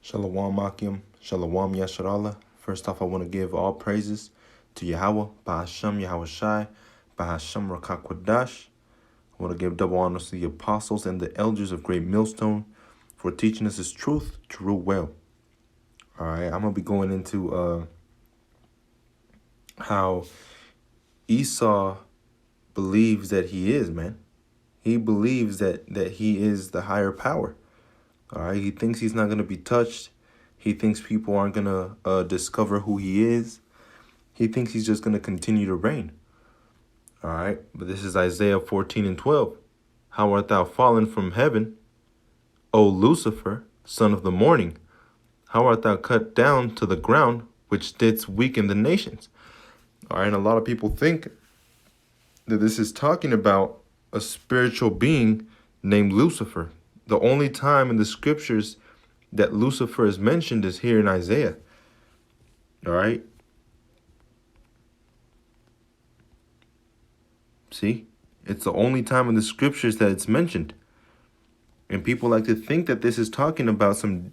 Shalom Akim, Shalom Yasharallah. First off, I want to give all praises to Yahweh, Bahasham Yahweh Shai, Bahasham Rakakwadash. I want to give double honors to the apostles and the elders of Great Millstone for teaching us His truth to rule well. All right, I'm going to be going into how Esau believes that he is, man. He believes that he is the higher power. All right, he thinks he's not going to be touched. He thinks people aren't going to discover who he is. He thinks he's just going to continue to reign. All right, but this is Isaiah 14:12. How art thou fallen from heaven, O Lucifer, son of the morning? How art thou cut down to the ground, which didst weaken the nations? All right, and a lot of people think that this is talking about a spiritual being named Lucifer. The only time in the scriptures that Lucifer is mentioned is here in Isaiah. All right. See, it's the only time in the scriptures that it's mentioned. And people like to think that this is talking about some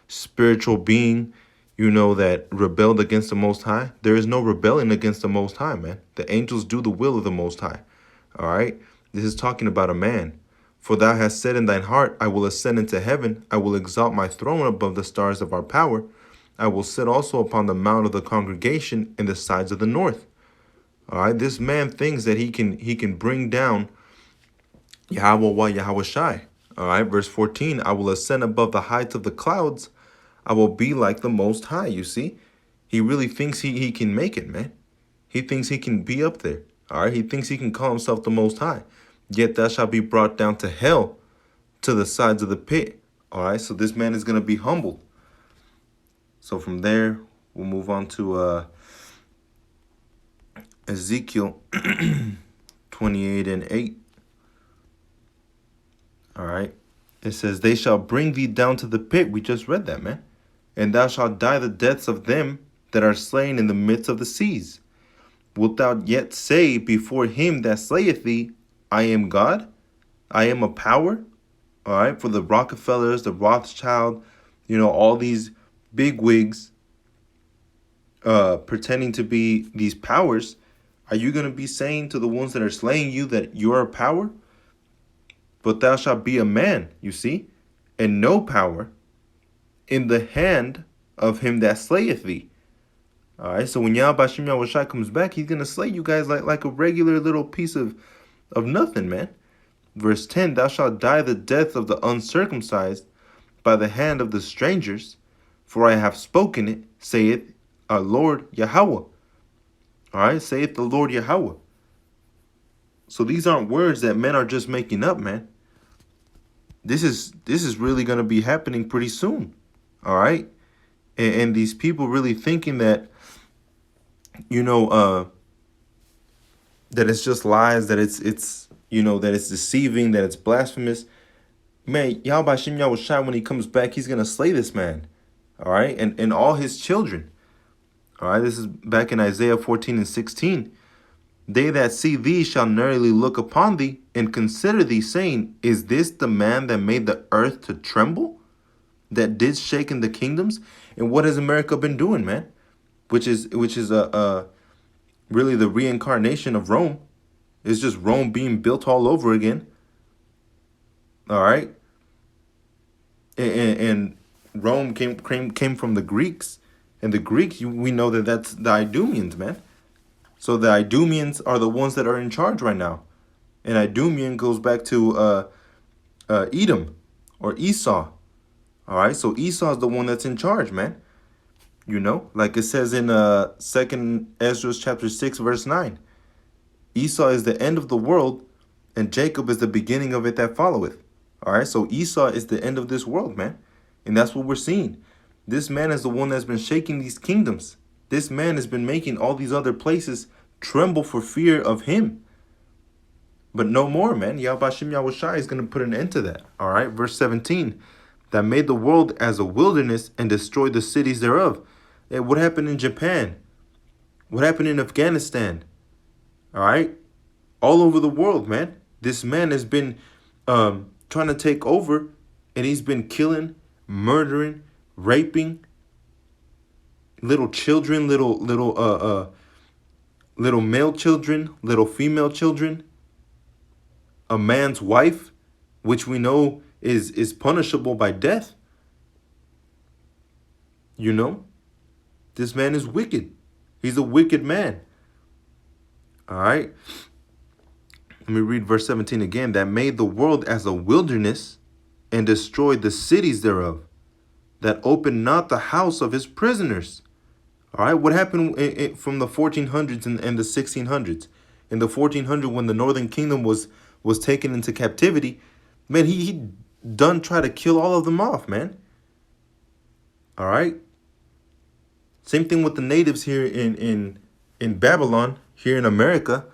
spiritual being, that rebelled against the Most High. There is no rebellion against the Most High, man. The angels do the will of the Most High. All right. This is talking about a man. For thou hast said in thine heart, I will ascend into heaven. I will exalt my throne above the stars of our power. I will sit also upon the mount of the congregation in the sides of the north. All right. This man thinks that he can bring down Yahweh Yahweh Shai. All right. Verse 14, I will ascend above the heights of the clouds. I will be like the Most High. You see, he really thinks he can make it, man. He thinks he can be up there. All right. He thinks he can call himself the Most High. Yet thou shalt be brought down to hell, to the sides of the pit. All right, so this man is going to be humbled. So from there, we'll move on to Ezekiel 28:8. All right, it says, they shall bring thee down to the pit. We just read that, man. And thou shalt die the deaths of them that are slain in the midst of the seas. Wilt thou yet say before him that slayeth thee, I am God, I am a power? All right, for the Rockefellers, the Rothschild, all these big wigs pretending to be these powers, are you going to be saying to the ones that are slaying you that you are a power? But thou shalt be a man, you see, and no power in the hand of him that slayeth thee. All right, so when Yahweh Shem Yahweh Shai comes back, he's going to slay you guys like a regular little piece of nothing, man. Verse 10, thou shalt die the death of the uncircumcised by the hand of the strangers, for I have spoken it, saith our Lord Yahweh. All right, saith the Lord Yahweh. So these aren't words that men are just making up, man. This is really going to be happening pretty soon. All right, and these people really thinking that, that it's just lies, that it's that it's deceiving, that it's blasphemous. Man, Yahweh Shem Yahweh Shai, when he comes back, he's going to slay this man. All right, and all his children. All right, this is back in Isaiah 14:16. They that see thee shall narrowly look upon thee and consider thee, saying, is this the man that made the earth to tremble, that did shake in the kingdoms? And what has America been doing, man? Which is really the reincarnation of Rome. It's just Rome being built all over again. All right. And Rome came from the Greeks. And the Greeks, we know that that's the Idumeans, man. So the Idumeans are the ones that are in charge right now. And Idumean goes back to Edom or Esau. All right. So Esau is the one that's in charge, man. Like it says in 2 Ezra chapter 6, verse 9. Esau is the end of the world, and Jacob is the beginning of it that followeth. All right, so Esau is the end of this world, man. And that's what we're seeing. This man is the one that's been shaking these kingdoms. This man has been making all these other places tremble for fear of him. But no more, man. Yahweh Shem Yahweh Shai is going to put an end to that. All right, verse 17. That made the world as a wilderness and destroyed the cities thereof. Hey, what happened in Japan? What happened in Afghanistan? All right, all over the world, man. This man has been trying to take over, and he's been killing, murdering, raping little children, little male children, little female children, a man's wife, which we know is punishable by death. You know, this man is wicked. He's a wicked man. All right. Let me read verse 17 again. That made the world as a wilderness and destroyed the cities thereof, that opened not the house of his prisoners. All right. What happened from the 1400s and the 1600s? In the 1400s, when the Northern Kingdom was taken into captivity, man, he done try to kill all of them off, man. All right. Same thing with the natives here in Babylon, here in America.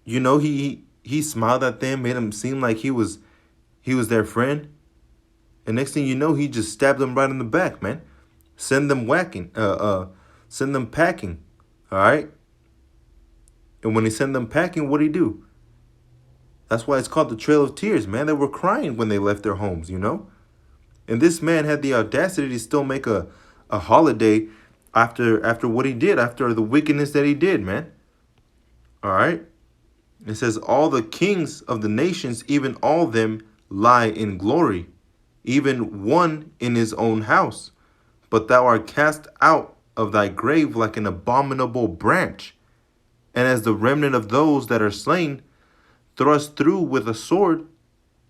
You know, he smiled at them, made them seem like he was their friend. And next thing you know, he just stabbed them right in the back, man. Send them whacking, send them packing. All right. And when he sent them packing, what'd he do? That's why it's called the Trail of Tears, man. They were crying when they left their homes, you know? And this man had the audacity to still make a holiday after what he did, after the wickedness that he did, man. All right. It says, all the kings of the nations, even all them, lie in glory, even one in his own house. But thou art cast out of thy grave like an abominable branch, and as the remnant of those that are slain, thrust through with a sword,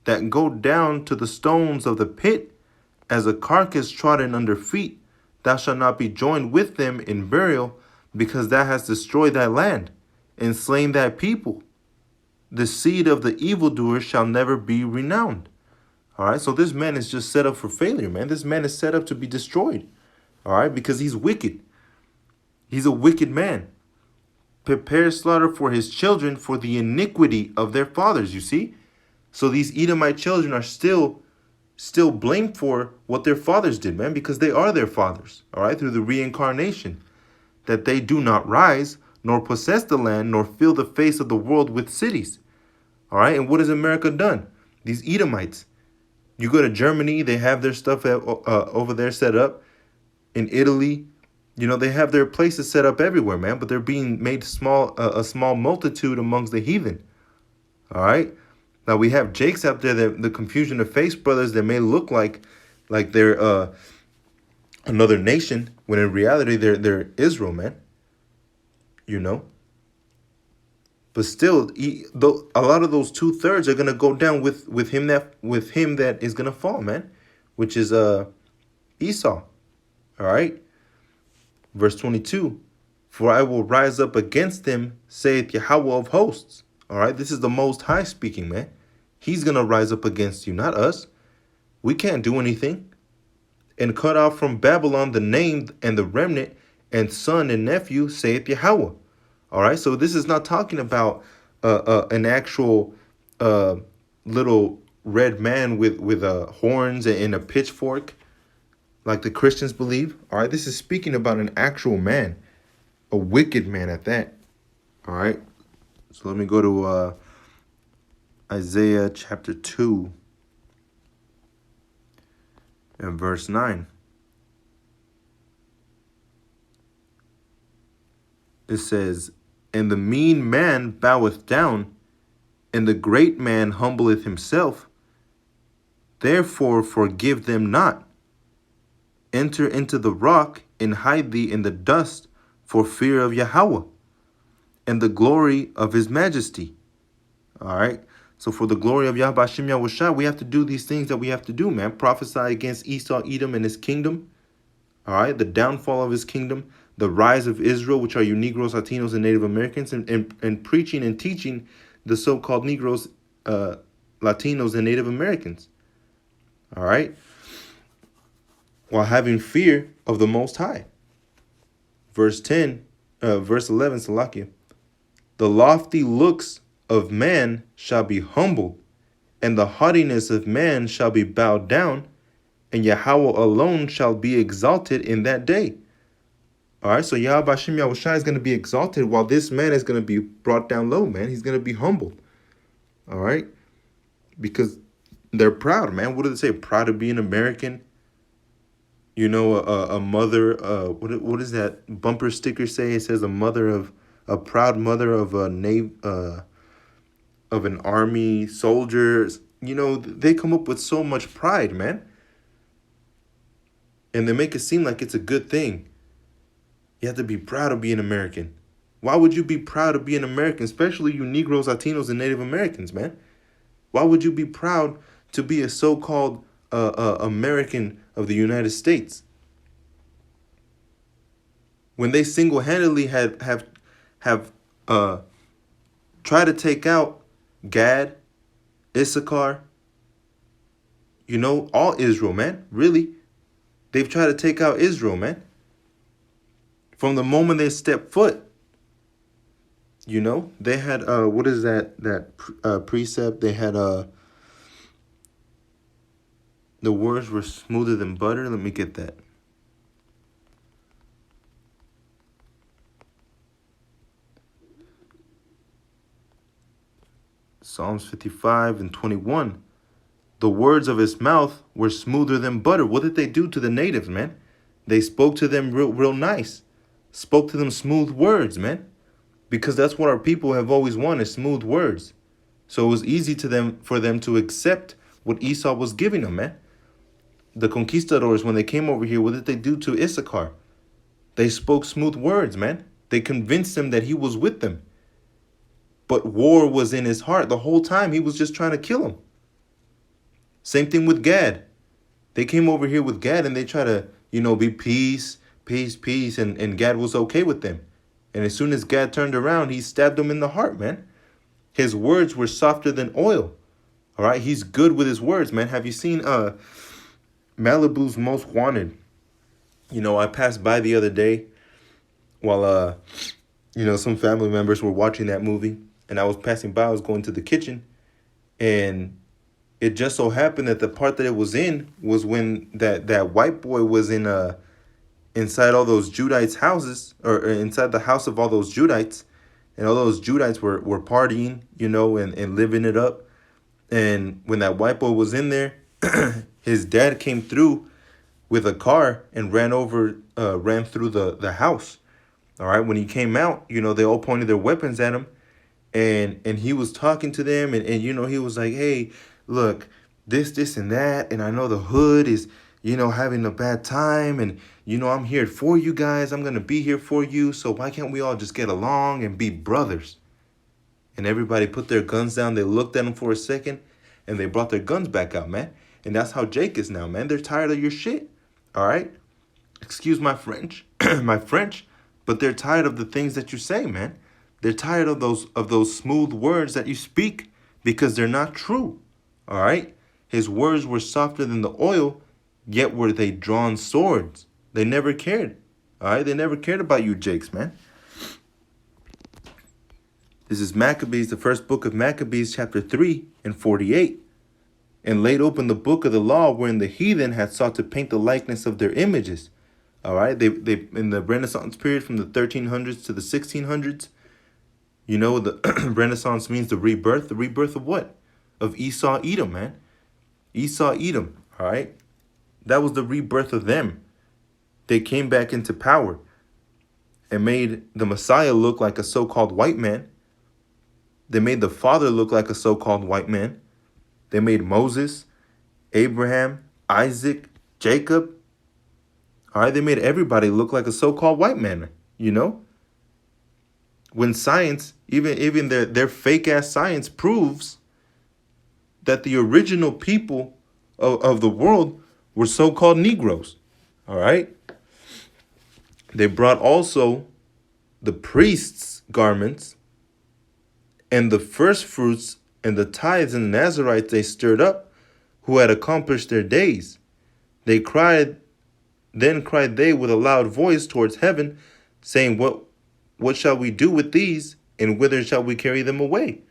that go down to the stones of the pit, as a carcass trodden under feet. Thou shalt not be joined with them in burial, because thou hast destroyed thy land, and slain thy people. The seed of the evildoer shall never be renowned. All right, so this man is just set up for failure, man. This man is set up to be destroyed. All right, because he's wicked. He's a wicked man. Prepare slaughter for his children for the iniquity of their fathers, you see? So these Edomite children are still blamed for what their fathers did, man, because they are their fathers, all right, through the reincarnation, that they do not rise, nor possess the land, nor fill the face of the world with cities. All right, and what has America done? These Edomites. You go to Germany, they have their stuff over there set up. In Italy, you know, they have their places set up everywhere, man, but they're being made small, a small multitude amongst the heathen. All right. Now we have Jakes out there, the confusion of face brothers that may look like they're another nation, when in reality they're Israel, man. You know. But still, a lot of those 2/3 are gonna go down with him that is gonna fall, man, which is Esau. All right. Verse 22. For I will rise up against them, saith Yahweh of hosts. All right. This is the Most High speaking, man. He's gonna rise up against you, not us. We can't do anything. And cut off from Babylon the named and the remnant and son and nephew, saith Yahweh. All right, so this is not talking about an actual little red man with horns and a pitchfork, like the Christians believe. All right, this is speaking about an actual man, a wicked man at that. All right, so let me go to Isaiah chapter 2 and verse 9. It says, and the mean man boweth down, and the great man humbleth himself. Therefore forgive them not. Enter into the rock, and hide thee in the dust, for fear of Yahweh, and the glory of his majesty. All right. So for the glory of Yahweh Hashem Yahushua, we have to do these things that we have to do, man. Prophesy against Esau, Edom, and his kingdom. All right. The downfall of his kingdom. The rise of Israel, which are you Negroes, Latinos, and Native Americans, and preaching and teaching the so-called Negroes, Latinos, and Native Americans. All right. While having fear of the Most High. Verse 11, Salakia. The lofty looks of man shall be humbled, and the haughtiness of man shall be bowed down, and Yahweh alone shall be exalted in that day. All right, so Yahweh Hashem Yahushua is going to be exalted, while this man is going to be brought down low, man. He's going to be humbled. All right, because they're proud, man. What do they say? Proud to be an American. You know, a mother. What does that bumper sticker say? It says a proud mother of a of an army soldier. You know, they come up with so much pride, man, and they make it seem like it's a good thing. You have to be proud of being American. Why would you be proud of being American, especially you Negroes, Latinos, and Native Americans, man? Why would you be proud to be a so-called American of the United States when they single-handedly have uh, tried to take out Gad, Issachar, you know, all Israel, man? Really, they've tried to take out Israel, man. From the moment they stepped foot, you know, they had what is that precept? They had the words were smoother than butter. Let me get that. Psalms 55 and 21. The words of his mouth were smoother than butter. What did they do to the natives, man? They spoke to them real nice. Spoke to them smooth words, man. Because that's what our people have always wanted, smooth words. So it was easy for them to accept what Esau was giving them, man. The conquistadors, when they came over here, what did they do to Issachar? They spoke smooth words, man. They convinced him that he was with them. But war was in his heart the whole time. He was just trying to kill him. Same thing with Gad. They came over here with Gad and they try to, you know, be peace, peace. And Gad was okay with them. And as soon as Gad turned around, he stabbed him in the heart, man. His words were softer than oil. All right. He's good with his words, man. Have you seen Malibu's Most Wanted? You know, I passed by the other day while, you know, some family members were watching that movie. And I was passing by. I was going to the kitchen. And it just so happened that the part that it was in was when that white boy was inside all those Judites' houses, or inside the house of all those Judites, and all those Judites were partying, you know, and living it up. And when that white boy was in there, his dad came through with a car and ran through the house. All right, when he came out, you know, they all pointed their weapons at him, and he was talking to them, and you know, he was like, hey, look, this and that, and I know the hood is, you know, having a bad time, and you know, I'm here for you guys, I'm gonna be here for you, so why can't we all just get along and be brothers? And everybody put their guns down. They looked at him for a second, and they brought their guns back out, man. And that's how Jake is now, man. They're tired of your shit. All right, excuse my French, my French, but they're tired of the things that you say, man. They're tired of those smooth words that you speak because they're not true. All right, his words were softer than the oil, yet were they drawn swords. They never cared. All right, they never cared about you, Jakes, man. This is Maccabees, the first book of Maccabees, chapter 3 and 48. And laid open the book of the law wherein the heathen had sought to paint the likeness of their images. All right, they in the Renaissance period from the 1300s to the 1600s, you know, the Renaissance means the rebirth. The rebirth of what? Of Esau, Edom, man. Esau, Edom, all right? That was the rebirth of them. They came back into power and made the Messiah look like a so-called white man. They made the Father look like a so-called white man. They made Moses, Abraham, Isaac, Jacob. All right, they made everybody look like a so-called white man, you know? When science, even their fake-ass science proves that the original people of the world were so-called Negroes, all right? They brought also the priests' garments and the first fruits and the tithes and the Nazarites they stirred up, who had accomplished their days. Then cried they with a loud voice towards heaven, saying, What shall we do with these, and whither shall we carry them away?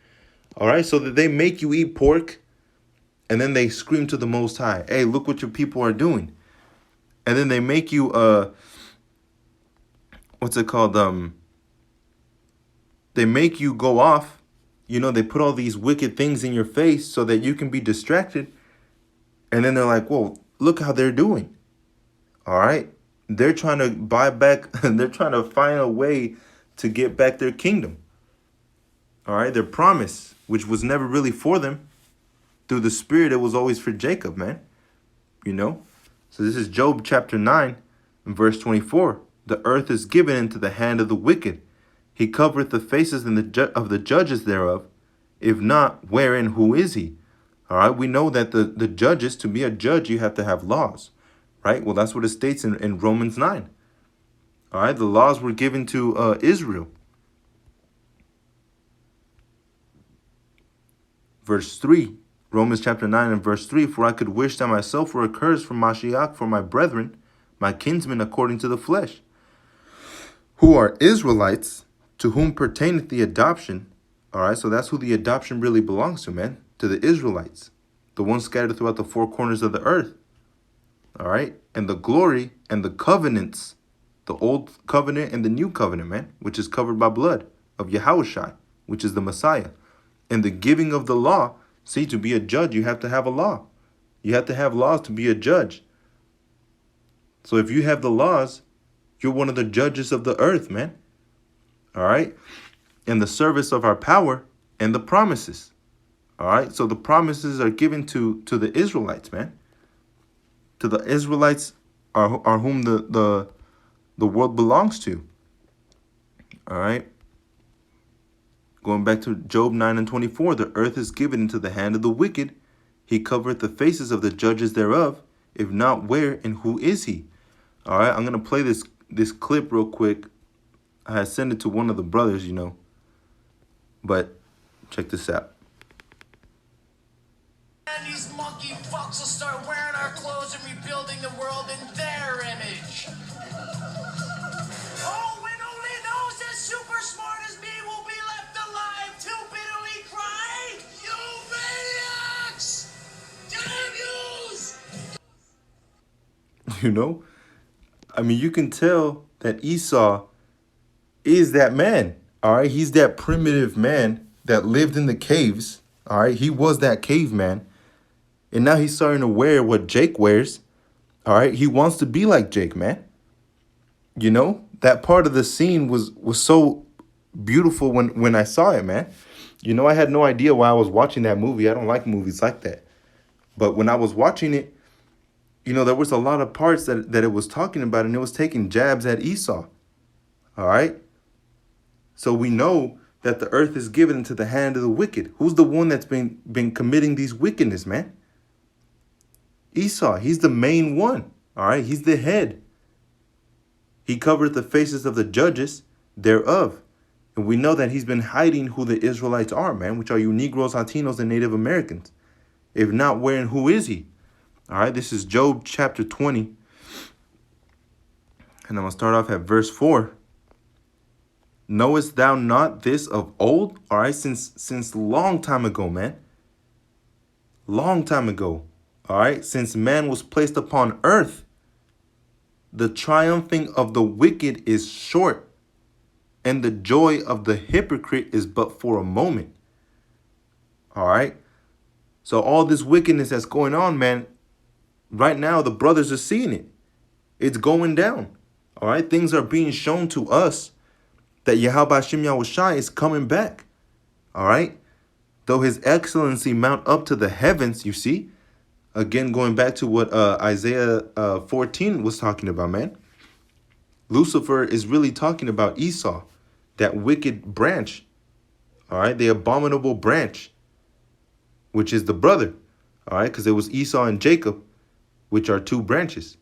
All right, so that they make you eat pork, and then they scream to the Most High, hey, look what your people are doing. And then they make you, what's it called? They make you go off. You know, they put all these wicked things in your face so that you can be distracted. And then they're like, whoa, look how they're doing. All right. They're trying to buy back, they're trying to find a way to get back their kingdom. All right. Their promise, which was never really for them. Through the Spirit, it was always for Jacob, man. You know? So this is Job chapter 9 and verse 24. The earth is given into the hand of the wicked. He covereth the faces of the judges thereof. If not, wherein who is he? All right, we know that the judges, to be a judge, you have to have laws, right? Well, that's what it states in Romans 9. All right, the laws were given to Israel. Verse 3, Romans chapter 9 and verse 3, for I could wish that myself were accursed from Mashiach for my brethren, my kinsmen according to the flesh, who are Israelites, to whom pertaineth the adoption. All right, so that's who the adoption really belongs to, man, to the Israelites, the ones scattered throughout the four corners of the earth. All right, and the glory and the covenants, the old covenant and the new covenant, man, which is covered by blood of Yahushua, which is the Messiah. And the giving of the law. See, to be a judge, you have to have a law. You have to have laws to be a judge. So if you have the laws, you're one of the judges of the earth, man. All right. And the service of our power and the promises. All right. So the promises are given to the Israelites, man. To the Israelites are whom the world belongs to. All right. Going back to Job 9 and 24, the earth is given into the hand of the wicked. He covereth the faces of the judges thereof. If not, where and who is he? All right, I'm going to play this clip real quick. I had sent it to one of the brothers, but check this out. And these monkey fucks will start wearing our clothes and rebuilding the world in their image. Oh, when only those as super smart as me will be left alive to bitterly cry, you maniacs! Damn yous! I mean, you can tell that Esau is that man. All right, he's that primitive man that lived in the caves. All right, he was that caveman. And now he's starting to wear what Jake wears. All right, he wants to be like Jake, man. That part of the scene was so beautiful when I saw it, man. I had no idea why I was watching that movie. I don't like movies like that. But when I was watching it, there was a lot of parts that it was talking about, and it was taking jabs at Esau. All right. So we know that the earth is given into the hand of the wicked. Who's the one that's been committing these wickedness, man? Esau. He's the main one. All right. He's the head. He covered the faces of the judges thereof. And we know that he's been hiding who the Israelites are, man, which are you Negroes, Latinos, and Native Americans. If not, where and who is he? All right, this is Job chapter 20. And I'm going to start off at verse 4. Knowest thou not this of old? All right, since long time ago, man. Long time ago. All right, since man was placed upon earth. The triumphing of the wicked is short, and the joy of the hypocrite is but for a moment. All right. So all this wickedness that's going on, man, right now the brothers are seeing it. It's going down. All right. Things are being shown to us that Yahweh Hashem Yahushai is coming back. All right. Though his excellency mount up to the heavens, you see. Again, going back to what Isaiah 14 was talking about, man. Lucifer is really talking about Esau, that wicked branch. All right, the abominable branch, which is the brother. All right, because it was Esau and Jacob, which are two branches.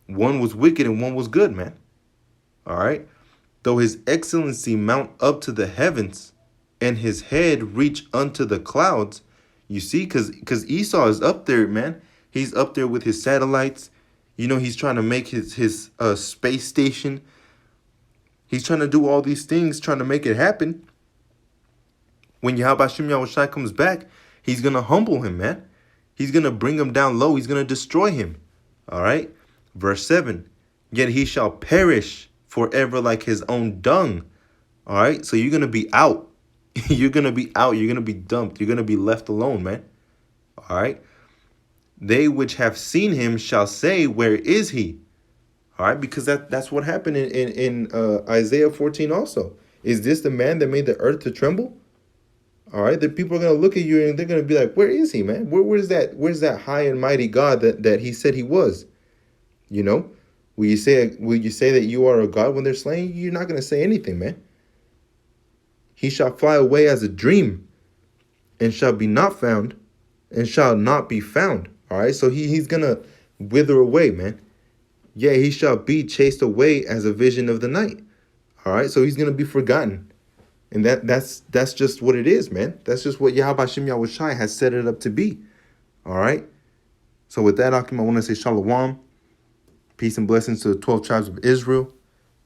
One was wicked and one was good, man. All right. Though his excellency mount up to the heavens and his head reach unto the clouds. You see, because Esau is up there, man. He's up there with his satellites. He's trying to make his space station. He's trying to do all these things, trying to make it happen. When Yahweh Hashem Yahushai comes back, he's going to humble him, man. He's going to bring him down low. He's going to destroy him. All right. Verse 7. Yet he shall perish forever like his own dung. All right. So you're going to be out. You're going to be out. You're going to be dumped. You're going to be left alone, man. All right. They which have seen him shall say, where is he? All right, because that's what happened in Isaiah 14 also. Is this the man that made the earth to tremble? All right, the people are gonna look at you and they're gonna be like, "Where is he, man? Where's that high and mighty God that he said he was?" You know, will you say that you are a God when they're slaying you? You're not gonna say anything, man. He shall fly away as a dream, and shall be not found, and shall not be found. All right, so he's gonna wither away, man. Yeah, he shall be chased away as a vision of the night. All right, so he's gonna be forgotten, and that's just what it is, man. That's just what Yahweh Shem Yahushai has set it up to be. All right. So with that, Akim, I want to say shalom, peace and blessings to the 12 tribes of Israel.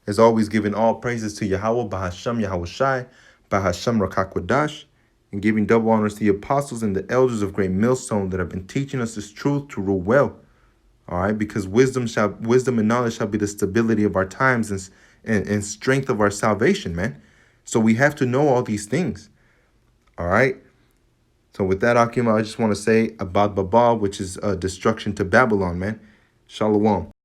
As always, giving all praises to Yahweh, Bahasham Yahushai, Bahasham Rakakwadash, and giving double honors to the apostles and the elders of Great Millstone that have been teaching us this truth to rule well. All right, because wisdom and knowledge shall be the stability of our times and strength of our salvation, man. So we have to know all these things. All right. So with that, Akim, I just want to say Abad Baba, which is destruction to Babylon, man. Shalom.